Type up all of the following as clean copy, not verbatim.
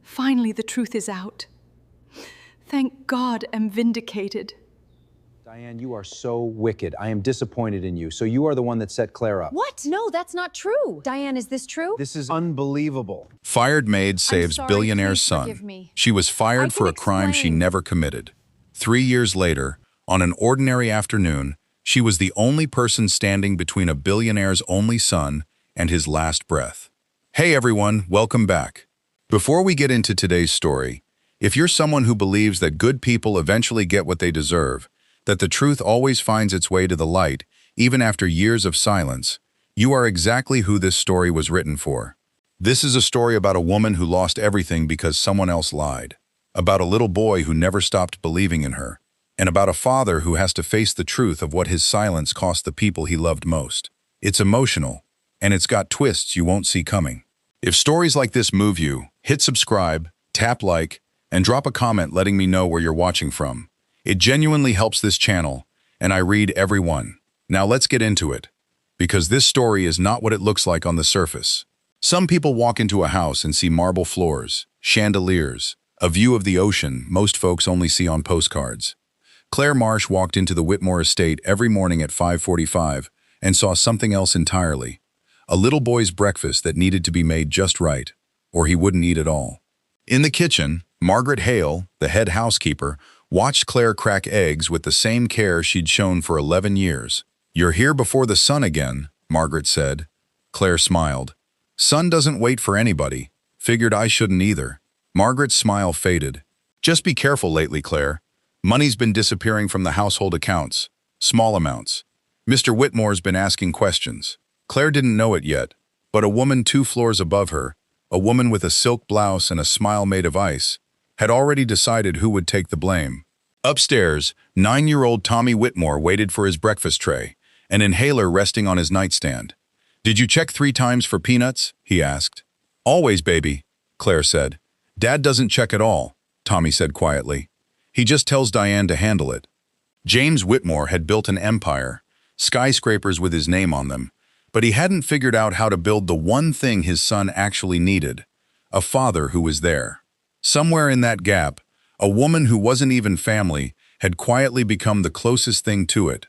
Finally, the truth is out. Thank God I'm vindicated. Diane, you are so wicked. I am disappointed in you. So you are the one that set Claire up. What? No, that's not true. Diane, is this true? This is unbelievable. Fired maid saves sorry, billionaire's please son. forgive me. She was I fired can for a crime she explain. never committed. 3 years later, on an ordinary afternoon, she was the only person standing between a billionaire's only son and his last breath. Hey everyone, welcome back. Before we get into today's story, if you're someone who believes that good people eventually get what they deserve, that the truth always finds its way to the light, even after years of silence, you are exactly who this story was written for. This is a story about a woman who lost everything because someone else lied, about a little boy who never stopped believing in her, and about a father who has to face the truth of what his silence cost the people he loved most. It's emotional, and it's got twists you won't see coming. If stories like this move you, hit subscribe, tap like, and drop a comment letting me know where you're watching from. It genuinely helps this channel, and I read every one. Now let's get into it, because this story is not what it looks like on the surface. Some people walk into a house and see marble floors, chandeliers, a view of the ocean most folks only see on postcards. Claire Marsh walked into the Whitmore estate every morning at 5:45 and saw something else entirely. A little boy's breakfast that needed to be made just right, or he wouldn't eat at all. In the kitchen, Margaret Hale, the head housekeeper, watched Claire crack eggs with the same care she'd shown for 11 years. "You're here before the sun again," Margaret said. Claire smiled. "Sun doesn't wait for anybody. Figured I shouldn't either." Margaret's smile faded. "Just be careful lately, Claire. Money's been disappearing from the household accounts. Small amounts. Mr. Whitmore's been asking questions." Claire didn't know it yet, but a woman 2 floors above her, a woman with a silk blouse and a smile made of ice, had already decided who would take the blame. Upstairs, 9-year-old Tommy Whitmore waited for his breakfast tray, an inhaler resting on his nightstand. "Did you check 3 times for peanuts?" he asked. "Always, baby," Claire said. "Dad doesn't check at all," Tommy said quietly. "He just tells Diane to handle it." James Whitmore had built an empire, skyscrapers with his name on them, but he hadn't figured out how to build the one thing his son actually needed, a father who was there. Somewhere in that gap, a woman who wasn't even family had quietly become the closest thing to it.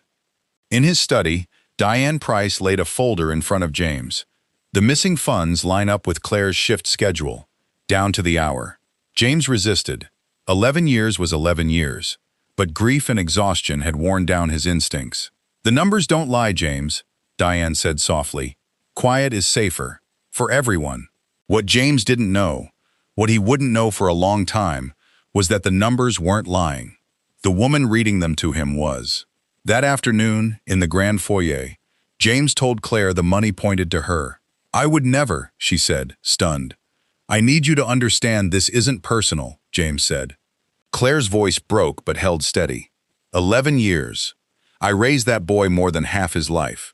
In his study, Diane Price laid a folder in front of James. The missing funds line up with Claire's shift schedule, down to the hour. James resisted. 11 years was 11 years, but grief and exhaustion had worn down his instincts. "The numbers don't lie, James," Diane said softly. "Quiet is safer. For everyone." What James didn't know, what he wouldn't know for a long time, was that the numbers weren't lying. The woman reading them to him was. That afternoon, in the grand foyer, James told Claire the money pointed to her. "I would never," she said, stunned. "I need you to understand this isn't personal," James said. Claire's voice broke but held steady. 11 years. I raised that boy more than half his life.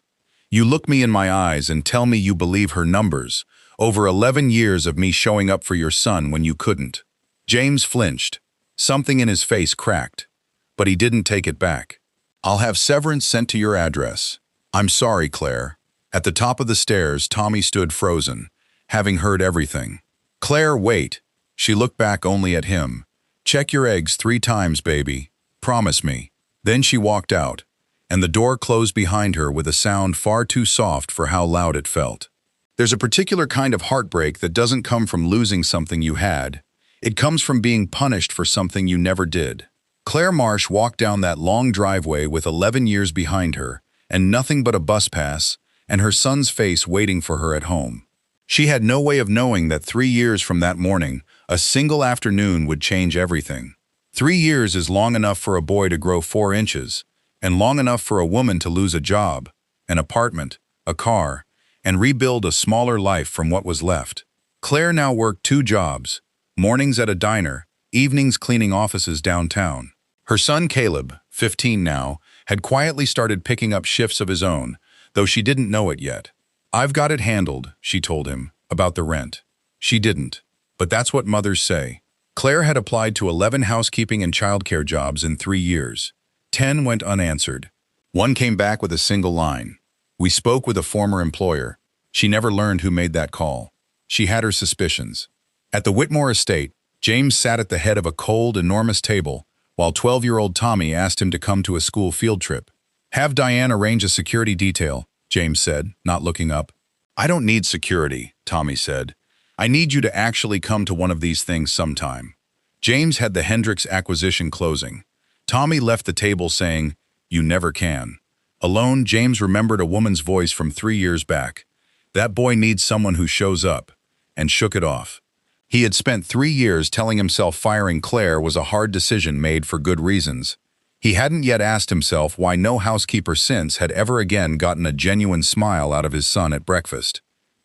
You look me in my eyes and tell me you believe her numbers, over 11 years of me showing up for your son when you couldn't." James flinched. Something in his face cracked, but he didn't take it back. "I'll have severance sent to your address." "I'm sorry, Claire." At the top of the stairs, Tommy stood frozen, having heard everything. "Claire, wait." She looked back only at him. "Check your eggs 3 times, baby. Promise me." Then she walked out, and the door closed behind her with a sound far too soft for how loud it felt. There's a particular kind of heartbreak that doesn't come from losing something you had. It comes from being punished for something you never did. Claire Marsh walked down that long driveway with 11 years behind her, and nothing but a bus pass, and her son's face waiting for her at home. She had no way of knowing that 3 years from that morning, a single afternoon would change everything. 3 years is long enough for a boy to grow 4 inches, and long enough for a woman to lose a job, an apartment, a car, and rebuild a smaller life from what was left. Claire now worked 2 jobs, mornings at a diner, evenings cleaning offices downtown. Her son Caleb, 15 now, had quietly started picking up shifts of his own, though she didn't know it yet. "I've got it handled," she told him, about the rent. She didn't, but that's what mothers say. Claire had applied to 11 housekeeping and childcare jobs in 3 years. 10 went unanswered. 1 came back with a single line. "We spoke with a former employer." She never learned who made that call. She had her suspicions. At the Whitmore estate, James sat at the head of a cold, enormous table, while 12-year-old Tommy asked him to come to a school field trip. "Have Diane arrange a security detail," James said, not looking up. "I don't need security," Tommy said. "I need you to actually come to one of these things sometime." James had the Hendricks acquisition closing. Tommy left the table saying, "You never can." Alone, James remembered a woman's voice from 3 years back. "That boy needs someone who shows up," and shook it off. He had spent 3 years telling himself firing Claire was a hard decision made for good reasons. He hadn't yet asked himself why no housekeeper since had ever again gotten a genuine smile out of his son at breakfast.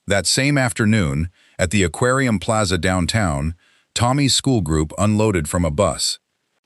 That same afternoon, at the Aquarium Plaza downtown, Tommy's school group unloaded from a bus.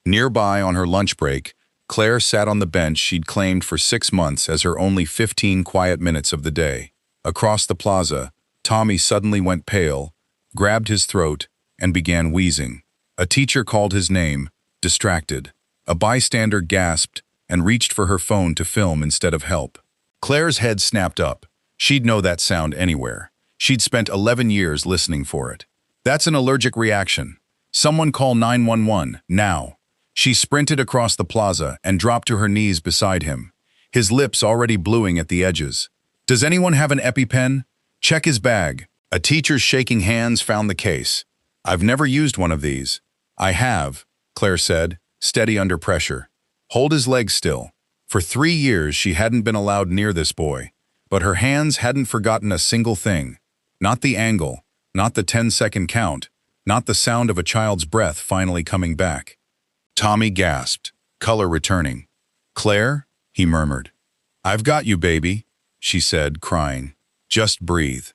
Nearby on her lunch break, Claire sat on the bench she'd claimed for 6 months as her only 15 quiet minutes of the day. Across the plaza, Tommy suddenly went pale, grabbed his throat, and began wheezing. A teacher called his name, distracted. A bystander gasped and reached for her phone to film instead of help. Claire's head snapped up. She'd know that sound anywhere. She'd spent 11 years listening for it. "That's an allergic reaction. Someone call 911, now." She sprinted across the plaza and dropped to her knees beside him, his lips already bluing at the edges. "Does anyone have an EpiPen? Check his bag." A teacher's shaking hands found the case. "I've never used one of these." "I have," Claire said, steady under pressure. "Hold his legs still." For 3 years she hadn't been allowed near this boy, but her hands hadn't forgotten a single thing. Not the angle, not the 10-second count, not the sound of a child's breath finally coming back. Tommy gasped, color returning. "Claire?" he murmured. "I've got you, baby," she said, crying. "Just breathe."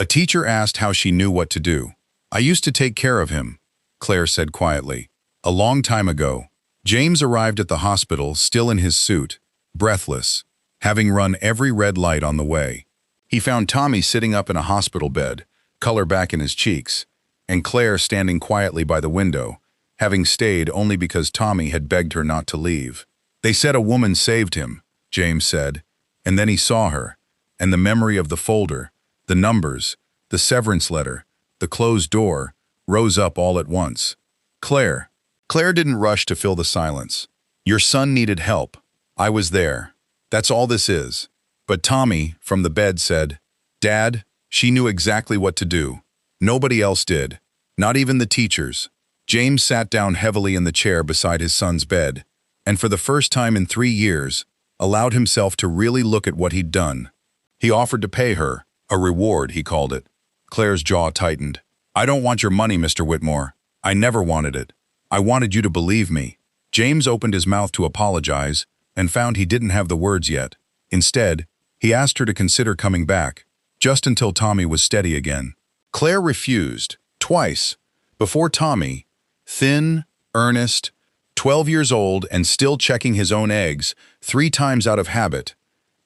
A teacher asked how she knew what to do. "I used to take care of him," Claire said quietly. "A long time ago." James arrived at the hospital still in his suit, breathless, having run every red light on the way. He found Tommy sitting up in a hospital bed, color back in his cheeks, and Claire standing quietly by the window, having stayed only because Tommy had begged her not to leave. "They said a woman saved him," James said, and then he saw her, and the memory of the folder, the numbers, the severance letter, the closed door, rose up all at once. "Claire." Claire didn't rush to fill the silence. "Your son needed help. I was there. That's all this is." But Tommy, from the bed, said, "Dad," she knew exactly what to do. Nobody else did. Not even the teachers. James sat down heavily in the chair beside his son's bed, and for the first time in 3 years, allowed himself to really look at what he'd done. He offered to pay her, a reward, he called it. Claire's jaw tightened. "I don't want your money, Mr. Whitmore. I never wanted it. I wanted you to believe me." James opened his mouth to apologize and found he didn't have the words yet. Instead, he asked her to consider coming back, just until Tommy was steady again. Claire refused, twice, before Tommy, thin, earnest, 12 years old and still checking his own eggs 3 times out of habit,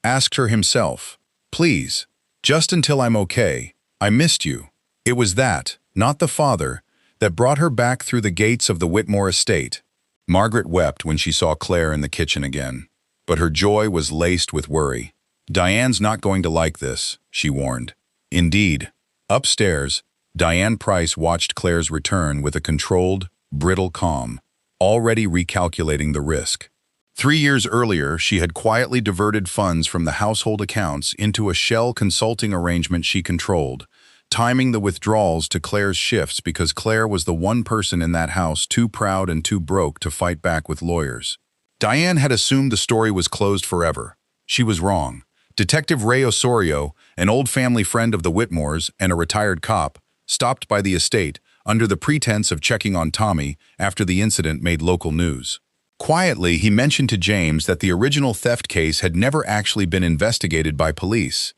asked her himself, "Please, just until I'm okay. I missed you." It was that, not the father, that brought her back through the gates of the Whitmore estate. Margaret wept when she saw Claire in the kitchen again, but her joy was laced with worry. "Diane's not going to like this," she warned. Indeed, upstairs, Diane Price watched Claire's return with a controlled, brittle calm, already recalculating the risk. 3 years earlier, she had quietly diverted funds from the household accounts into a shell consulting arrangement she controlled, timing the withdrawals to Claire's shifts because Claire was the one person in that house too proud and too broke to fight back with lawyers. Diane had assumed the story was closed forever. She was wrong. Detective Ray Osorio, an old family friend of the Whitmores and a retired cop, stopped by the estate under the pretense of checking on Tommy after the incident made local news. Quietly, he mentioned to James that the original theft case had never actually been investigated by police.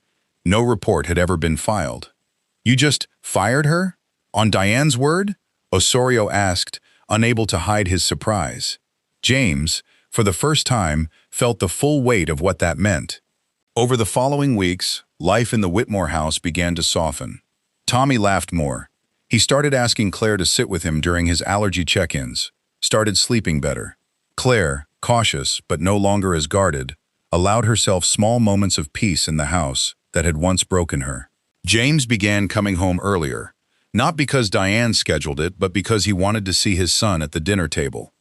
No report had ever been filed. "You just fired her? On Diane's word?" Osorio asked, unable to hide his surprise. James, for the first time, felt the full weight of what that meant. Over the following weeks, life in the Whitmore house began to soften. Tommy laughed more. He started asking Claire to sit with him during his allergy check-ins, started sleeping better. Claire, cautious but no longer as guarded, allowed herself small moments of peace in the house that had once broken her. James began coming home earlier, Not because Diane scheduled it, but because he wanted to see his son at the dinner table.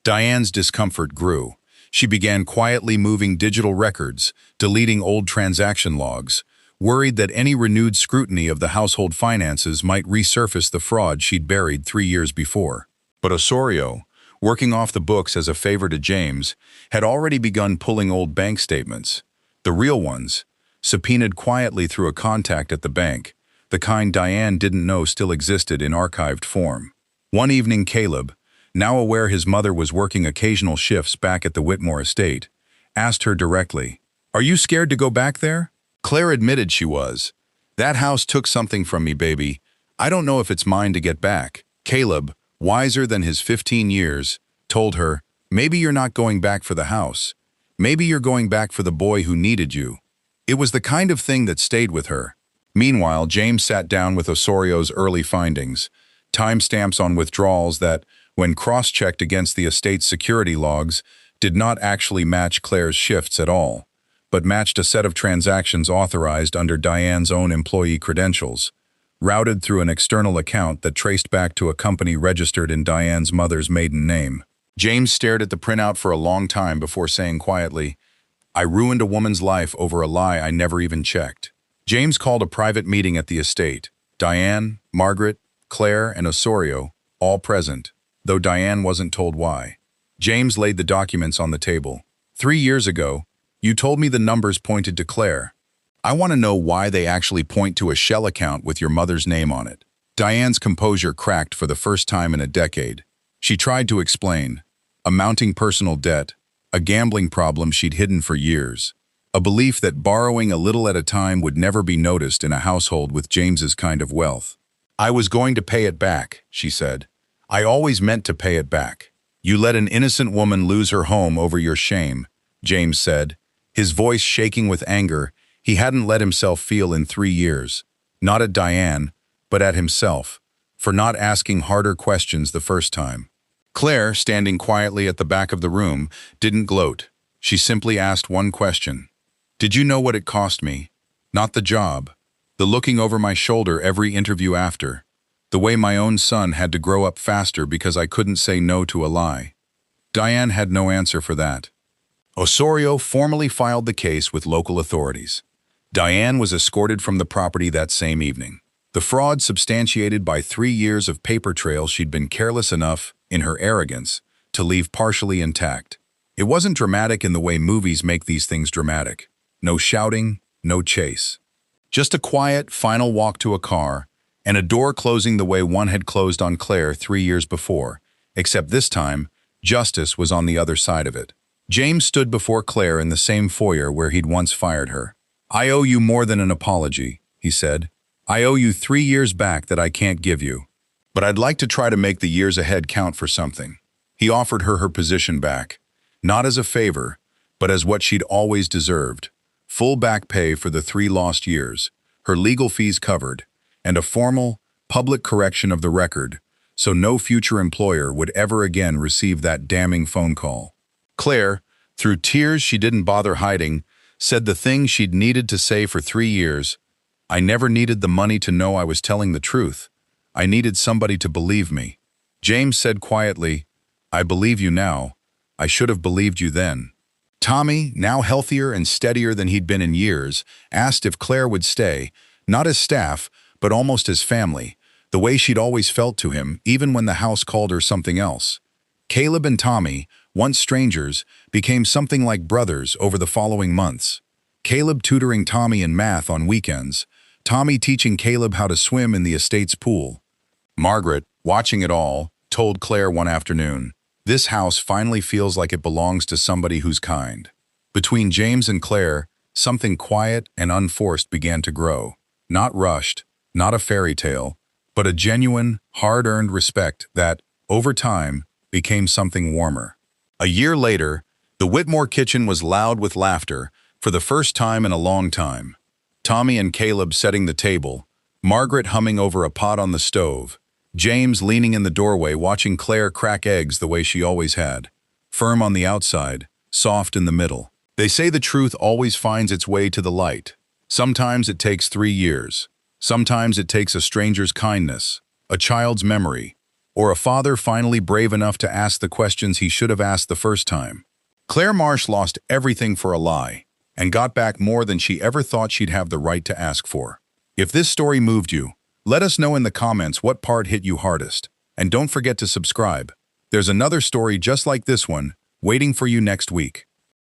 Diane's discomfort grew. She began quietly moving digital records, deleting old transaction logs, worried that any renewed scrutiny of the household finances might resurface the fraud she'd buried 3 years before. But Osorio, working off the books as a favor to James, had already begun pulling old bank statements. The real ones, subpoenaed quietly through a contact at the bank, the kind Diane didn't know still existed in archived form. One evening, Caleb, now aware his mother was working occasional shifts back at the Whitmore estate, asked her directly, "Are you scared to go back there?" Claire admitted she was. "That house took something from me, baby. I don't know if it's mine to get back." Caleb, wiser than his 15 years, told her, "Maybe you're not going back for the house. Maybe you're going back for the boy who needed you." It was the kind of thing that stayed with her. Meanwhile, James sat down with Osorio's early findings, timestamps on withdrawals that, when cross-checked against the estate's security logs, did not actually match Claire's shifts at all, but matched a set of transactions authorized under Diane's own employee credentials, routed through an external account that traced back to a company registered in Diane's mother's maiden name. James stared at the printout for a long time before saying quietly, "I ruined a woman's life over a lie I never even checked." James called a private meeting at the estate. Diane, Margaret, Claire, and Osorio, all present, though Diane wasn't told why. James laid the documents on the table. 3 years ago, you told me the numbers pointed to Claire. I want to know why they actually point to a shell account with your mother's name on it." Diane's composure cracked for the first time in a decade. She tried to explain. A mounting personal debt, a gambling problem she'd hidden for years, a belief that borrowing a little at a time would never be noticed in a household with James's kind of wealth. "I was going to pay it back," she said. "I always meant to pay it back." "You let an innocent woman lose her home over your shame," James said, his voice shaking with anger he hadn't let himself feel in 3 years, not at Diane, but at himself, for not asking harder questions the first time. Claire, standing quietly at the back of the room, didn't gloat. She simply asked one question. "Did you know what it cost me? Not the job, the looking over my shoulder every interview after, the way my own son had to grow up faster because I couldn't say no to a lie." Diane had no answer for that. Osorio formally filed the case with local authorities. Diane was escorted from the property that same evening. The fraud substantiated by 3 years of paper trail she'd been careless enough, in her arrogance, to leave partially intact. It wasn't dramatic in the way movies make these things dramatic. No shouting, no chase. Just a quiet, final walk to a car, and a door closing the way one had closed on Claire 3 years before, except this time, justice was on the other side of it. James stood before Claire in the same foyer where he'd once fired her. "I owe you more than an apology," he said. "I owe you 3 years back that I can't give you. But I'd like to try to make the years ahead count for something." He offered her position back, not as a favor, but as what she'd always deserved. Full back pay for the 3 lost years, her legal fees covered, and a formal, public correction of the record, so no future employer would ever again receive that damning phone call. Claire, through tears she didn't bother hiding, said the thing she'd needed to say for 3 years. "I never needed the money to know I was telling the truth. I needed somebody to believe me." James said quietly, "I believe you now. I should have believed you then." Tommy, now healthier and steadier than he'd been in years, asked if Claire would stay, not as staff, but almost as family, the way she'd always felt to him, even when the house called her something else. Caleb and Tommy, once strangers, became something like brothers over the following months. Caleb tutoring Tommy in math on weekends, Tommy teaching Caleb how to swim in the estate's pool. Margaret, watching it all, told Claire one afternoon, "This house finally feels like it belongs to somebody who's kind." Between James and Claire, something quiet and unforced began to grow. Not rushed, not a fairy tale, but a genuine, hard-earned respect that, over time, became something warmer. A year later, the Whitmore kitchen was loud with laughter for the first time in a long time. Tommy and Caleb setting the table, Margaret humming over a pot on the stove, James leaning in the doorway watching Claire crack eggs the way she always had, firm on the outside, soft in the middle. They say the truth always finds its way to the light. Sometimes it takes 3 years. Sometimes it takes a stranger's kindness, a child's memory, or a father finally brave enough to ask the questions he should have asked the first time. Claire Marsh lost everything for a lie and got back more than she ever thought she'd have the right to ask for. If this story moved you, let us know in the comments what part hit you hardest. And don't forget to subscribe. There's another story just like this one waiting for you next week.